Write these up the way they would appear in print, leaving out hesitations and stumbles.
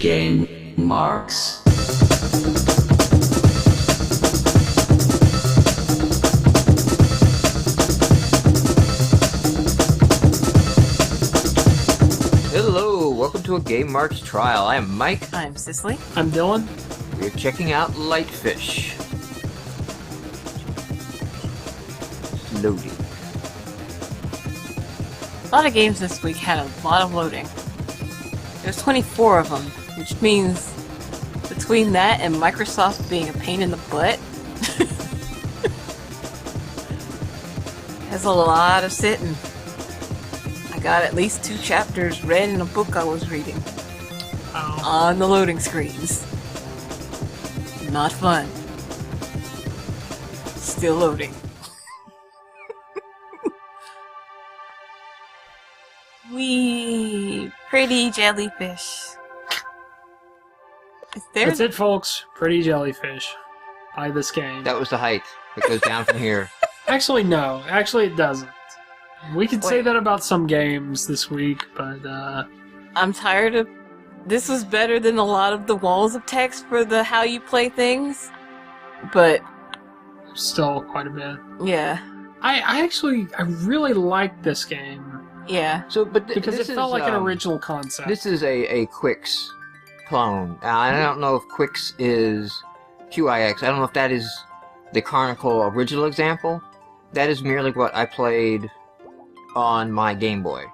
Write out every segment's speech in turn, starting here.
GameMarx. Hello, welcome to a GameMarx trial. I am Mike. I'm Cicelie. I'm Dylan. We're checking out LightFish. Loading. A lot of games this week had a lot of loading. There's 24 of them, which means between that and Microsoft being a pain in the butt, has a lot of sitting. I got at least 2 chapters read in a book I was reading. Oh. On the loading screens. Not fun. Still loading. Wee, pretty jellyfish. That's it, folks. Pretty jellyfish. Buy this game. That was the height. It goes down from here. Actually, no. Actually, it doesn't. We could say that about some games this week, but, I'm tired of... This was better than a lot of the walls of text for the how you play things, but... still quite a bit. Yeah. I really liked this game. Yeah. So, but Because it felt like an original concept. This is a Quix clone. I don't know if Quix is QIX. I don't know if that is the Chronicle original example. That is merely what I played on my Game Boy.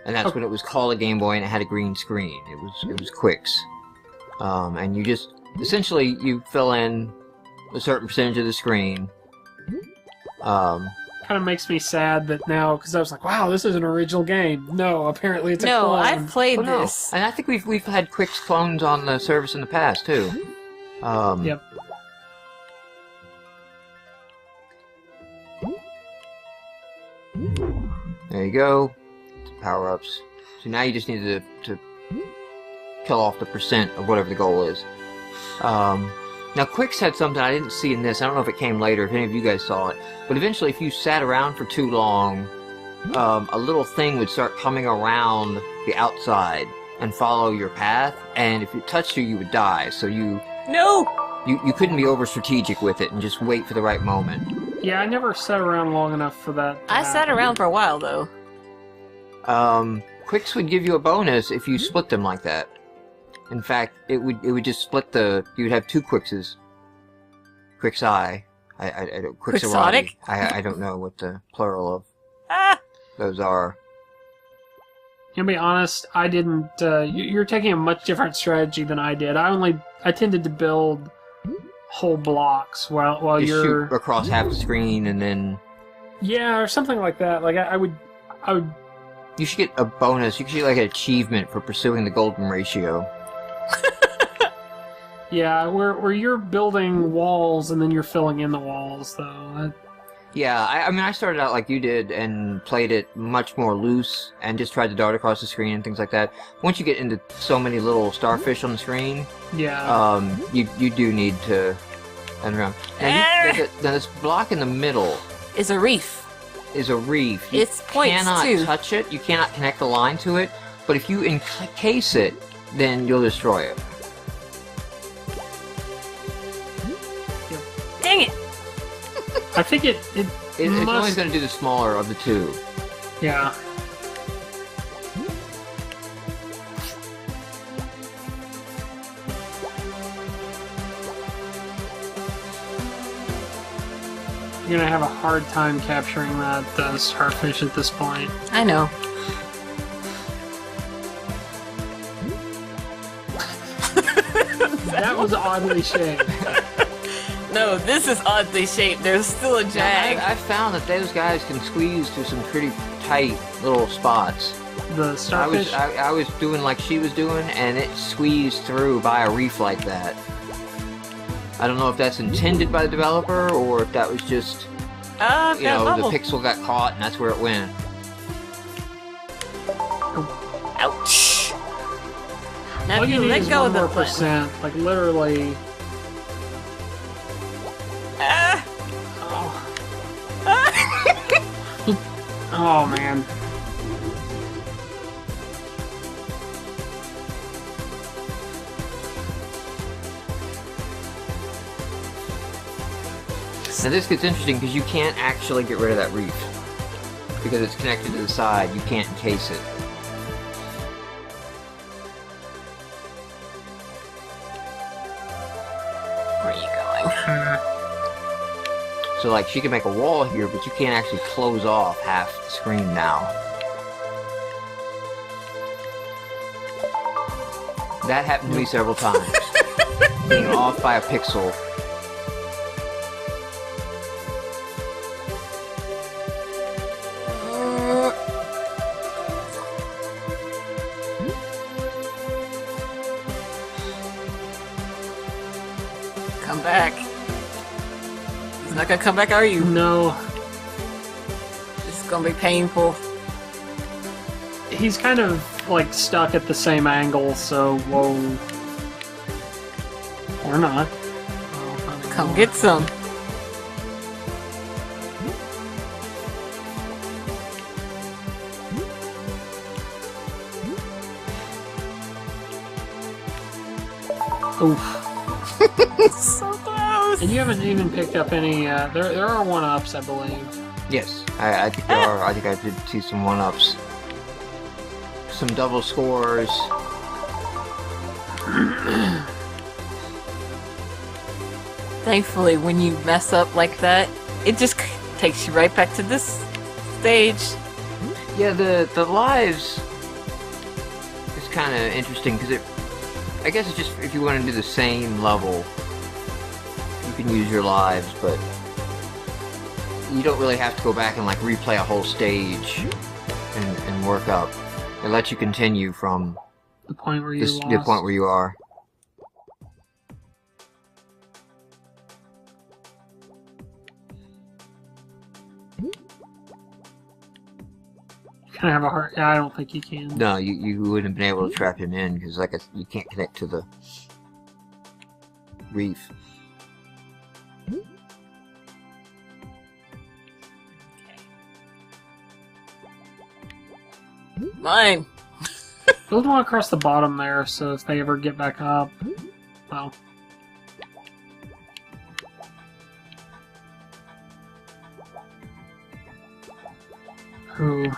And that's when it was called a Game Boy and it had a green screen. It was Quix. And you just, essentially, you fill in a certain percentage of the screen. Kind of makes me sad that now, because I was like, wow, this is an original game. No, apparently it's a clone. No, I've played Oh, no. this. And I think we've had Quix clones on the service in the past, too. Yep. There you go. Power-ups. So now you just need to kill off the percent of whatever the goal is. Now Quix had something I didn't see in this. I don't know if it came later, if any of you guys saw it. But eventually, if you sat around for too long, a little thing would start coming around the outside and follow your path. And if it touched you, you would die. So No! you couldn't be over-strategic with it and just wait for the right moment. Yeah, I never sat around long enough for that. I sat around for a while, though. Quix would give you a bonus if you split them like that. In fact, it would just split the... You would have 2 Quixes. Quixi. I don't... Quixotic? I don't know what the plural of those are. To be honest, I didn't... you're taking a much different strategy than I did. I tended to build whole blocks while Just you're... shoot across half the screen and then... Yeah, or something like that. Like, I would... You should get a bonus. You should get like an achievement for pursuing the golden ratio. Yeah, where you're building walls and then you're filling in the walls, though. Yeah, I mean, I started out like you did and played it much more loose and just tried to dart across the screen and things like that. Once you get into so many little starfish on the screen, Yeah. you do need to run around. Now, now this block in the middle It's a reef. is a reef. You It's points, cannot too. touch it. You cannot connect the line to it. But if you encase it, then you'll destroy it. Dang it! I think it's It's must... always going to do the smaller of the 2. Yeah. You're gonna have a hard time capturing that starfish at this point. I know. That was oddly shaped. No, this is oddly shaped. There's still a jag. I've found that those guys can squeeze to some pretty tight little spots. The starfish. I was doing like she was doing, and it squeezed through by a reef like that. I don't know if that's intended by the developer, or if that was just, you know, bubble. the pixel got caught and that's where it went. Ouch! Now All if you you need let is go one of the more button. percent. Like literally. Ah! Oh man. Now this gets interesting because you can't actually get rid of that reef. Because it's connected to the side, you can't encase it. Where are you going? So like she can make a wall here, but you can't actually close off half the screen now. That happened to me several times. Being off by a pixel. Come back. He's not gonna come back, are you? No. This is gonna be painful. He's kind of, like, stuck at the same angle, so, whoa. Or not. Come get some. Oof. So close. And you haven't even picked up any, there are one-ups, I believe. Yes, I think there are. I think I did see some one-ups. Some double scores. Thankfully, when you mess up like that, it just takes you right back to this stage. Yeah, the lives is kind of interesting because I guess it's just if you want to do the same level, you can use your lives, but you don't really have to go back and like replay a whole stage and work up. It lets you continue from The point where you the lost. point where you are. Kind of have a hard. I don't think you can. No, you wouldn't have been able to trap him in because like you can't connect to the reef. Mine. Build one across the bottom there, so if they ever get back up, well. Ooh.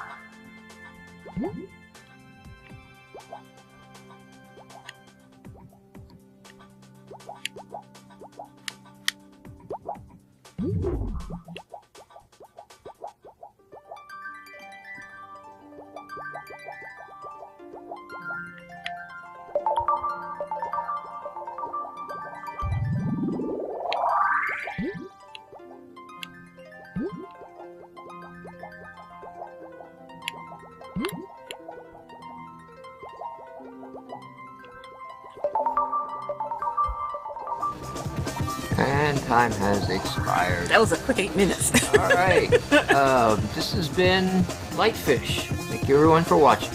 And time has expired. That was a quick 8 minutes. Alright, this has been LightFish. Thank you everyone for watching.